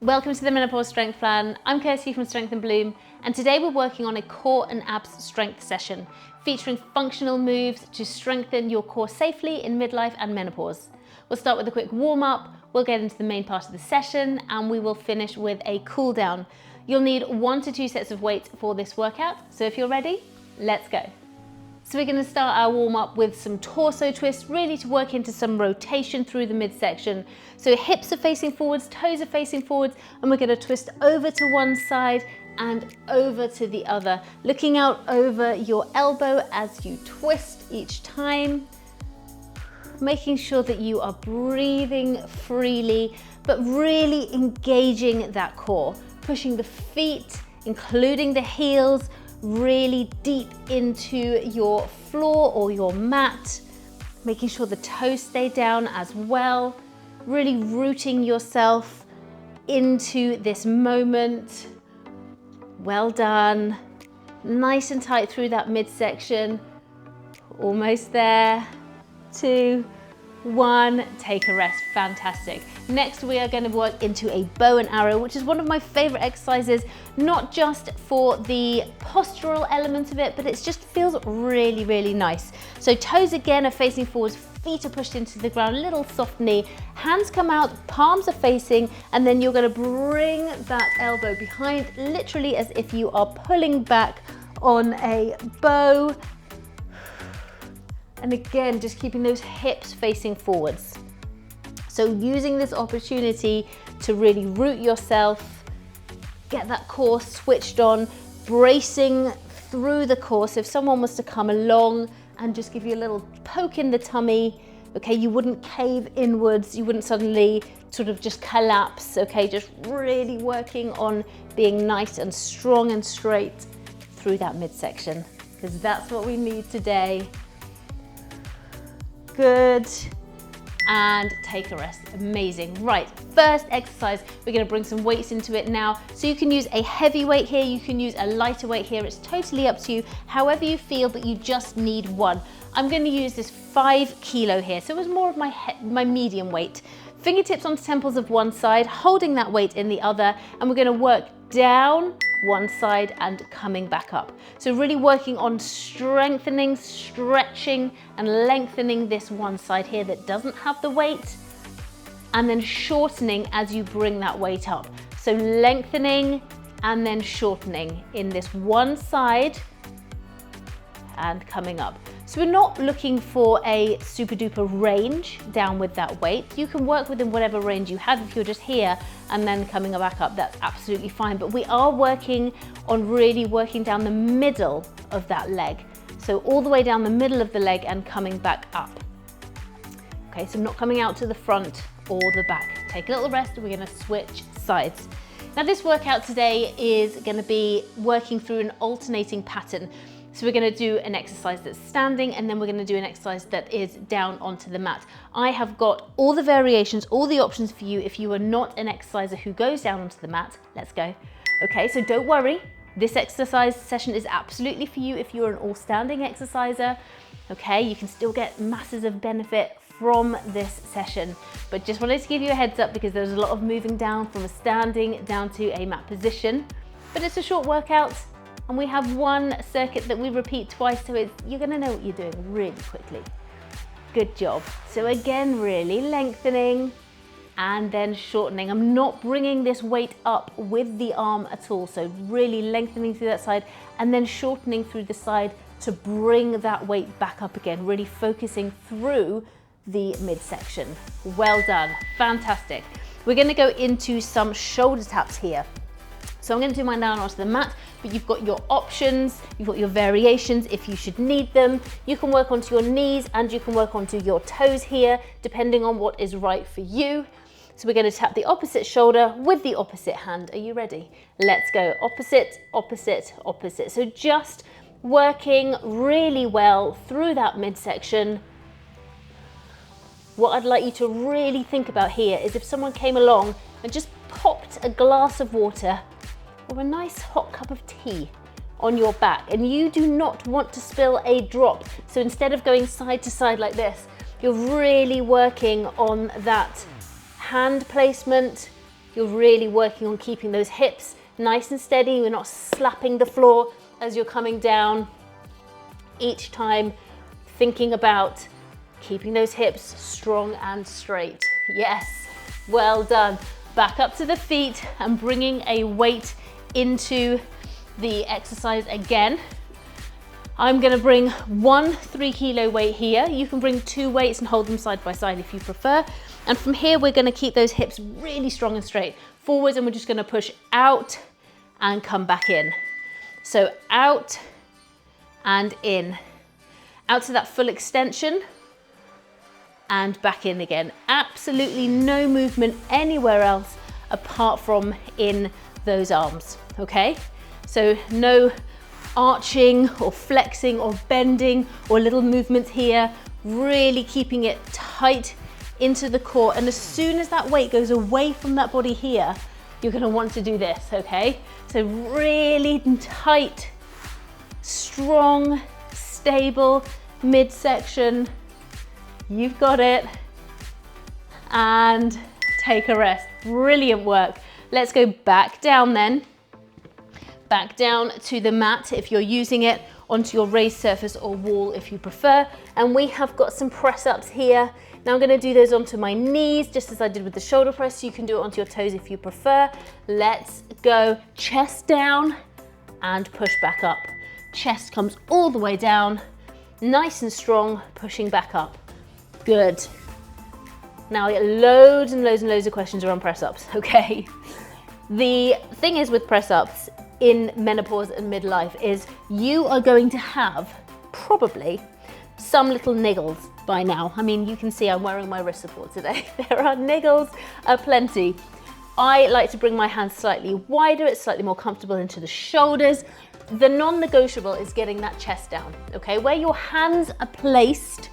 Welcome to the Menopause Strength Plan. I'm Kirsty from Strength and Bloom, and today we're working on a core and abs strength session featuring functional moves to strengthen your core safely in midlife and menopause. We'll start with a quick warm-up, we'll get into the main part of the session, and we will finish with a cool down. You'll need 1 to 2 sets of weights for this workout, so if you're ready, let's go. So we're going to start our warm-up with some torso twists, really to work into some rotation through the midsection. So hips are facing forwards, toes are facing forwards, and we're going to twist over to one side and over to the other, looking out over your elbow as you twist each time, making sure that you are breathing freely, but really engaging that core, pushing the feet, including the heels, really deep into your floor or your mat, making sure the toes stay down as well, really rooting yourself into this moment. Well done. Nice and tight through that midsection. Almost there. 2, 1, take a rest. Fantastic. Next, we are going to work into a bow and arrow, which is one of my favorite exercises, not just for the postural element of it, but it just feels really, really nice. So toes again are facing forwards, feet are pushed into the ground, little soft knee, hands come out, palms are facing, and then you're going to bring that elbow behind, literally as if you are pulling back on a bow. And again, just keeping those hips facing forwards. So using this opportunity to really root yourself, get that core switched on, bracing through the core. So if someone was to come along and just give you a little poke in the tummy, okay, you wouldn't cave inwards, you wouldn't suddenly sort of just collapse, okay? Just really working on being nice and strong and straight through that midsection, because that's what we need today. Good. And take a rest. Amazing. Right, first exercise, we're going to bring some weights into it now. So you can use a heavy weight here, you can use a lighter weight here. It's totally up to you, however you feel, but you just need one. I'm going to use this 5 kilo here, so it was more of my medium weight. Fingertips onto temples of one side, holding that weight in the other, and we're going to work down one side and coming back up. So really working on strengthening, stretching, and lengthening this one side here that doesn't have the weight, and then shortening as you bring that weight up. So lengthening and then shortening in this one side and coming up. So we're not looking for a super duper range down with that weight. You can work within whatever range you have. If you're just here and then coming back up, that's absolutely fine. But we are working on really working down the middle of that leg. So all the way down the middle of the leg and coming back up. Okay, so not coming out to the front or the back. Take a little rest and we're gonna switch sides. Now this workout today is gonna be working through an alternating pattern. So we're going to do an exercise that's standing, and then we're going to do an exercise that is down onto the mat. I have got all the variations, all the options for you if you are not an exerciser who goes down onto the mat. Let's go. Okay, so don't worry. This exercise session is absolutely for you if you're an all standing exerciser. Okay, you can still get masses of benefit from this session, but just wanted to give you a heads up because there's a lot of moving down from a standing down to a mat position. But it's a short workout. And we have one circuit that we repeat twice, so you're gonna know what you're doing really quickly. Good job. So again, really lengthening and then shortening. I'm not bringing this weight up with the arm at all, so really lengthening through that side and then shortening through the side to bring that weight back up again, really focusing through the midsection. Well done, fantastic. We're gonna go into some shoulder taps here. So I'm going to do mine down onto the mat, but you've got your options, you've got your variations if you should need them. You can work onto your knees and you can work onto your toes here, depending on what is right for you. So we're going to tap the opposite shoulder with the opposite hand. Are you ready? Let's go. Opposite, opposite, opposite. So just working really well through that midsection. What I'd like you to really think about here is if someone came along and just popped a glass of water or a nice hot cup of tea on your back, and you do not want to spill a drop. So instead of going side to side like this, you're really working on that hand placement, You're really working on keeping those hips nice and steady. You're not slapping the floor as you're coming down. Each time thinking about keeping those hips strong and straight. Yes, well done. Back up to the feet and bringing a weight into the exercise again. I'm gonna bring 1 3-kilo weight here. You can bring 2 weights and hold them side by side if you prefer. And from here, we're gonna keep those hips really strong and straight. Forwards, and we're just gonna push out and come back in. So out and in. Out to that full extension and back in again. Absolutely no movement anywhere else apart from in those arms, okay? So no arching or flexing or bending or little movements here, really keeping it tight into the core. And as soon as that weight goes away from that body here, you're gonna want to do this, okay? So really tight, strong, stable midsection. You've got it. And take a rest. Brilliant work. Let's go back down then. Back down to the mat if you're using it, onto your raised surface or wall if you prefer. And we have got some press ups here. Now I'm gonna do those onto my knees, just as I did with the shoulder press. You can do it onto your toes if you prefer. Let's go. Chest down and push back up. Chest comes all the way down, nice and strong, pushing back up. Good. Now I get loads and loads and loads of questions around press ups, okay? The thing is with press ups in menopause and midlife is you are going to have probably some little niggles by now. I mean, you can see I'm wearing my wrist support today. There are niggles aplenty. I like to bring my hands slightly wider. It's slightly more comfortable into the shoulders. The non-negotiable is getting that chest down, okay? Where your hands are placed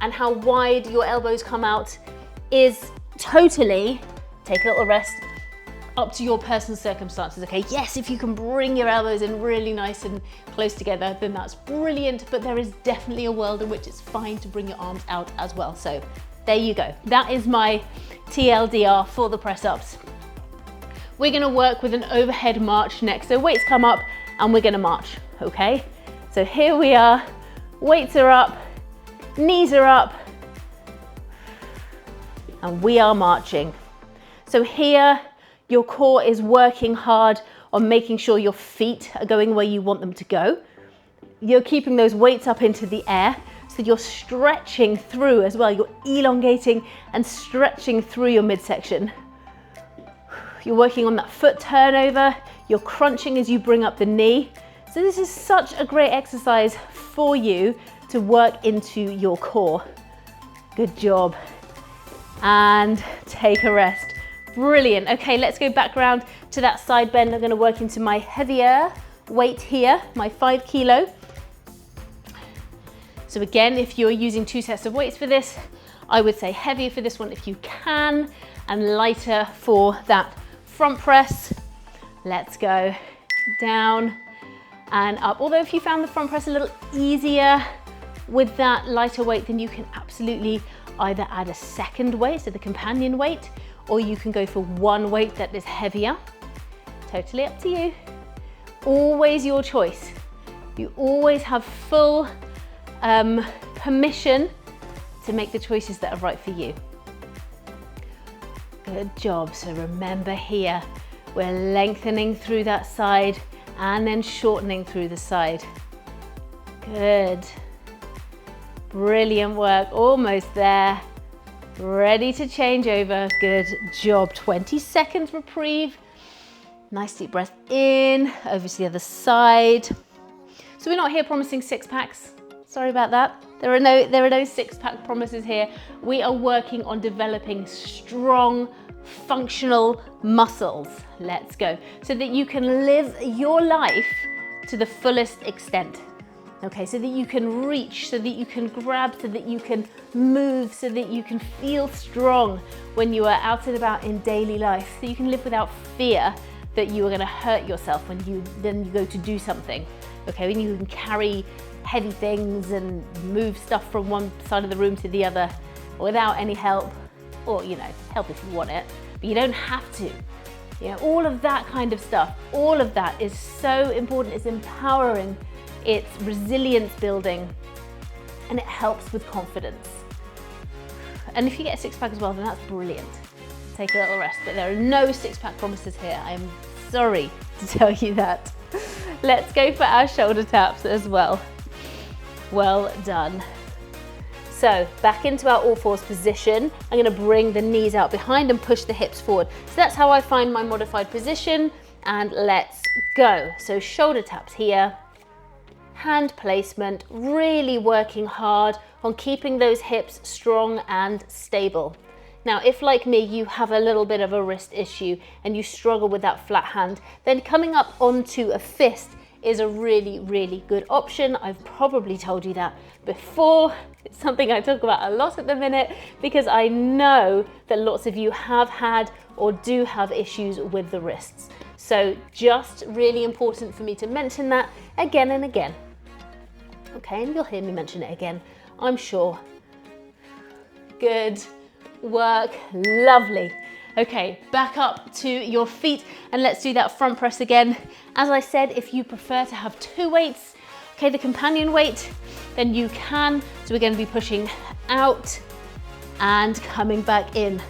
and how wide your elbows come out is totally, take a little rest, up to your personal circumstances, okay? Yes, if you can bring your elbows in really nice and close together, then that's brilliant, but there is definitely a world in which it's fine to bring your arms out as well. So there you go. That is my TLDR for the press ups. We're gonna work with an overhead march next. So weights come up and we're gonna march, okay? So here we are, weights are up, knees are up, and we are marching. So here, your core is working hard on making sure your feet are going where you want them to go. You're keeping those weights up into the air, so you're stretching through as well. You're elongating and stretching through your midsection. You're working on that foot turnover. You're crunching as you bring up the knee. So this is such a great exercise for you to work into your core. Good job. And take a rest. Brilliant. Okay, let's go back around to that side bend. I'm going to work into my heavier weight here, my 5 kilo. So again, if you're using 2 sets of weights for this, I would say heavier for this one if you can, and lighter for that front press. Let's go down and up. Although if you found the front press a little easier with that lighter weight, then you can absolutely either add a second weight, so the companion weight, or you can go for one weight that is heavier. Totally up to you. Always your choice. You always have full permission to make the choices that are right for you. Good job. So remember here, we're lengthening through that side and then shortening through the side. Good. Brilliant work. Almost there. Ready to change over. Good job. 20 seconds reprieve. Nice deep breath in, over to the other side. So we're not here promising 6-packs. Sorry about that. There are no 6-pack promises here. We are working on developing strong, functional muscles. Let's go. So that you can live your life to the fullest extent. Okay, so that you can reach, so that you can grab, so that you can move, so that you can feel strong when you are out and about in daily life, so you can live without fear that you are going to hurt yourself when you go to do something. Okay, when you can carry heavy things and move stuff from one side of the room to the other without any help, or help if you want it, but you don't have to. You know, all of that kind of stuff, all of that is so important. It's empowering, it's resilience building, and it helps with confidence. And if you get a six-pack as well, then that's brilliant. Take a little rest, but there are no six-pack promises here. I'm sorry to tell you that. Let's go for our shoulder taps as well. Well done. So back into our all fours position. I'm going to bring the knees out behind and push the hips forward. So that's how I find my modified position, and let's go. So shoulder taps here, hand placement, really working hard on keeping those hips strong and stable. Now, if like me, you have a little bit of a wrist issue and you struggle with that flat hand, then coming up onto a fist is a really, really good option. I've probably told you that before. It's something I talk about a lot at the minute because I know that lots of you have had or do have issues with the wrists. So just really important for me to mention that again and again. Okay, and you'll hear me mention it again, I'm sure. Good work, lovely. Okay, back up to your feet and let's do that front press again. As I said, if you prefer to have two weights, okay, the companion weight, then you can. So we're going to be pushing out and coming back in.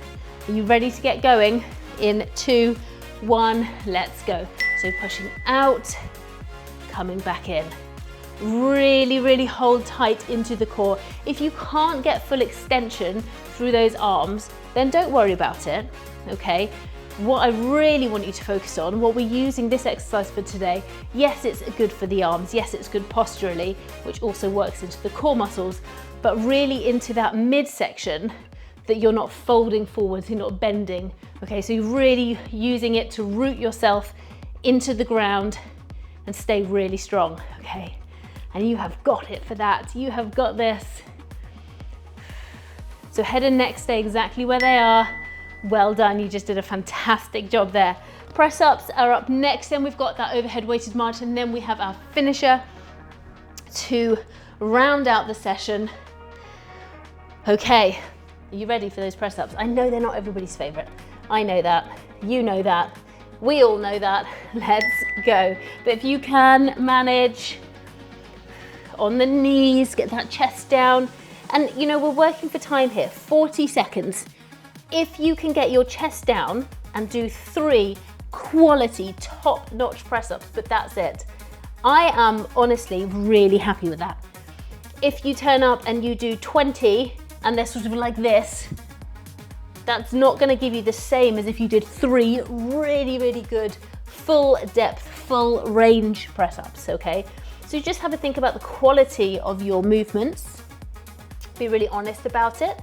Are you ready to get going? In 2, 1, let's go. So pushing out, coming back in. Really, really hold tight into the core. If you can't get full extension through those arms, then don't worry about it, okay? What I really want you to focus on, what we're using this exercise for today, yes, it's good for the arms, yes, it's good posturally, which also works into the core muscles, but really into that midsection that you're not folding forwards, you're not bending, okay? So you're really using it to root yourself into the ground and stay really strong, okay? And you have got it for that, you have got this. So head and neck stay exactly where they are. Well done, you just did a fantastic job there. Press ups are up next, then we've got that overhead weighted march, and then we have our finisher to round out the session. Okay, are you ready for those press ups? I know they're not everybody's favorite. I know that, you know that, we all know that. Let's go. But if you can manage on the knees, get that chest down, and you know, we're working for time here, 40 seconds. If you can get your chest down and do 3 quality, top-notch press-ups, but that's it. I am honestly really happy with that. If you turn up and you do 20 and they're sort of like this, that's not gonna give you the same as if you did 3 really, really good, full depth, full range press-ups, okay? So just have a think about the quality of your movements. Be really honest about it.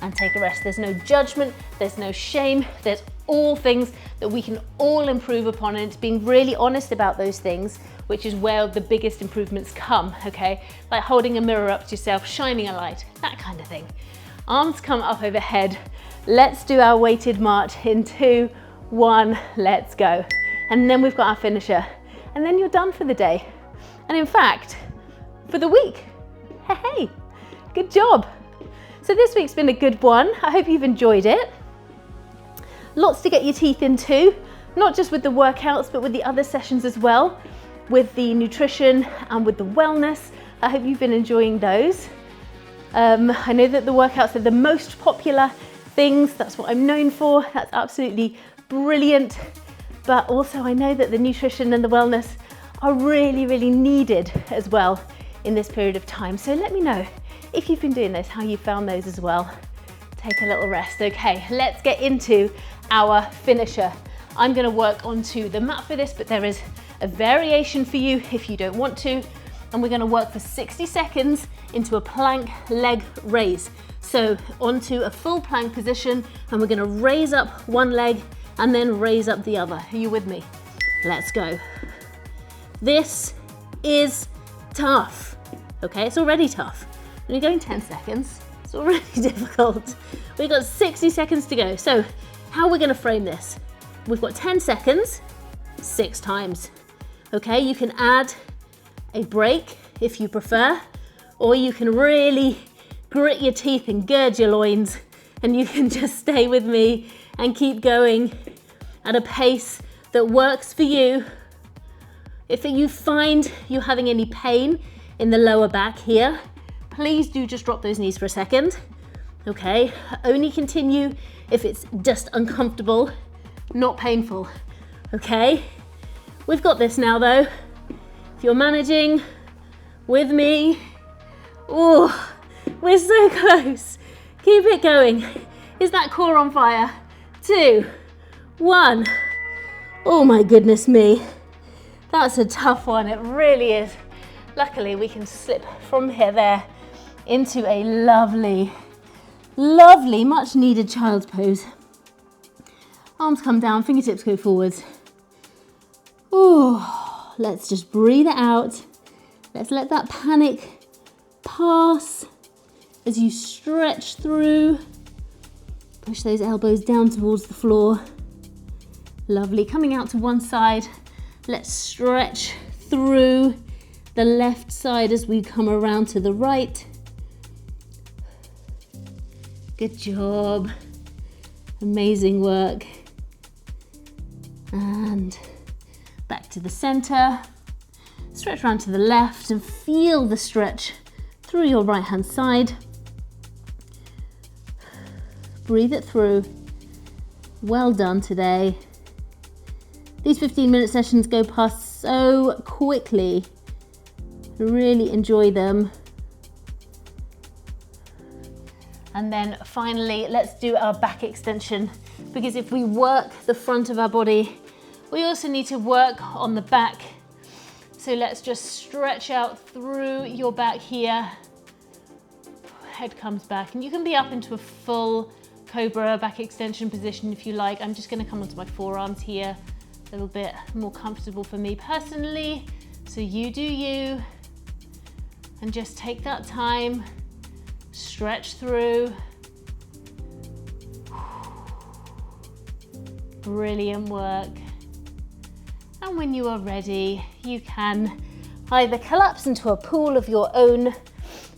And take a rest. There's no judgment, there's no shame, there's all things that we can all improve upon, and it's being really honest about those things, which is where the biggest improvements come, okay? Like holding a mirror up to yourself, shining a light, that kind of thing. Arms come up overhead. Let's do our weighted march in 2, 1, let's go. And then we've got our finisher, and then you're done for the day. And in fact, for the week. Hey, good job. So this week's been a good one. I hope you've enjoyed it. Lots to get your teeth into, not just with the workouts, but with the other sessions as well, with the nutrition and with the wellness. I hope you've been enjoying those. I know that the workouts are the most popular things. That's what I'm known for. That's absolutely brilliant. But also I know that the nutrition and the wellness are really, really needed as well in this period of time. So let me know if you've been doing this, how you found those as well. Take a little rest. Okay, let's get into our finisher. I'm gonna work onto the mat for this, but there is a variation for you if you don't want to. And we're gonna work for 60 seconds into a plank leg raise. So onto a full plank position, and we're gonna raise up one leg and then raise up the other. Are you with me? Let's go. This is tough, okay? It's already tough. When you're going 10 seconds, it's already difficult. We've got 60 seconds to go. So how are we gonna frame this? We've got 10 seconds, 6 times. Okay, you can add a break if you prefer, or you can really grit your teeth and gird your loins and you can just stay with me and keep going at a pace that works for you. If you find you're having any pain in the lower back here, please do just drop those knees for a second. Okay, only continue if it's just uncomfortable, not painful. Okay, we've got this now though. If you're managing with me, oh, we're so close. Keep it going. Is that core on fire? 2, 1. Oh my goodness me. That's a tough one, it really is. Luckily we can slip from here there into a lovely, lovely, much needed child's pose. Arms come down, fingertips go forwards. Oh, let's just breathe it out. Let's let that panic pass as you stretch through. Push those elbows down towards the floor. Lovely, coming out to one side. Let's stretch through the left side as we come around to the right. Good job. Amazing work. And back to the center. Stretch around to the left and feel the stretch through your right hand side. Breathe it through. Well done today. These 15-minute sessions go past so quickly. Really enjoy them. And then finally, let's do our back extension, because if we work the front of our body, we also need to work on the back. So let's just stretch out through your back here. Head comes back, and you can be up into a full cobra back extension position if you like. I'm just going to come onto my forearms here, a little bit more comfortable for me personally. So you do you, and just take that time, stretch through. Brilliant work. And when you are ready, you can either collapse into a pool of your own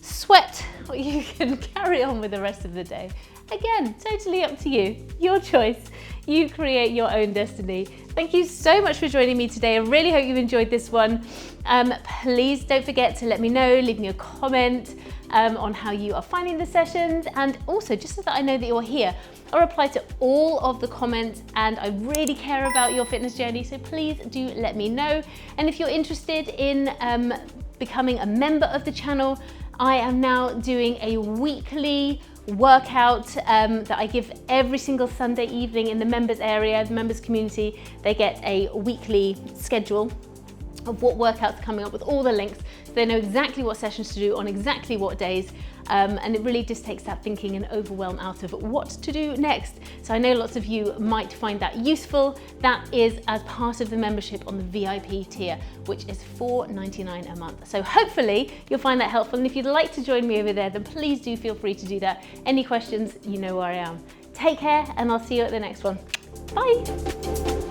sweat, or you can carry on with the rest of the day. Again, totally up to you, your choice. You create your own destiny. Thank you so much for joining me today. I really hope you enjoyed this one. Please don't forget to let me know, leave me a comment on how you are finding the sessions, and also just so that I know that you're here. I reply to all of the comments, and I really care about your fitness journey, so please do let me know. And if you're interested in becoming a member of the channel, I am now doing a weekly workout that I give every single Sunday evening in the members area, the members community. They get a weekly schedule of what workouts are coming up with all the links, so they know exactly what sessions to do on exactly what days, and it really just takes that thinking and overwhelm out of what to do next. So I know lots of you might find that useful. That is as part of the membership on the VIP tier, which is $4.99 a month. So hopefully you'll find that helpful, and if you'd like to join me over there, then please do feel free to do that. Any questions, you know where I am. Take care, and I'll see you at the next one. Bye.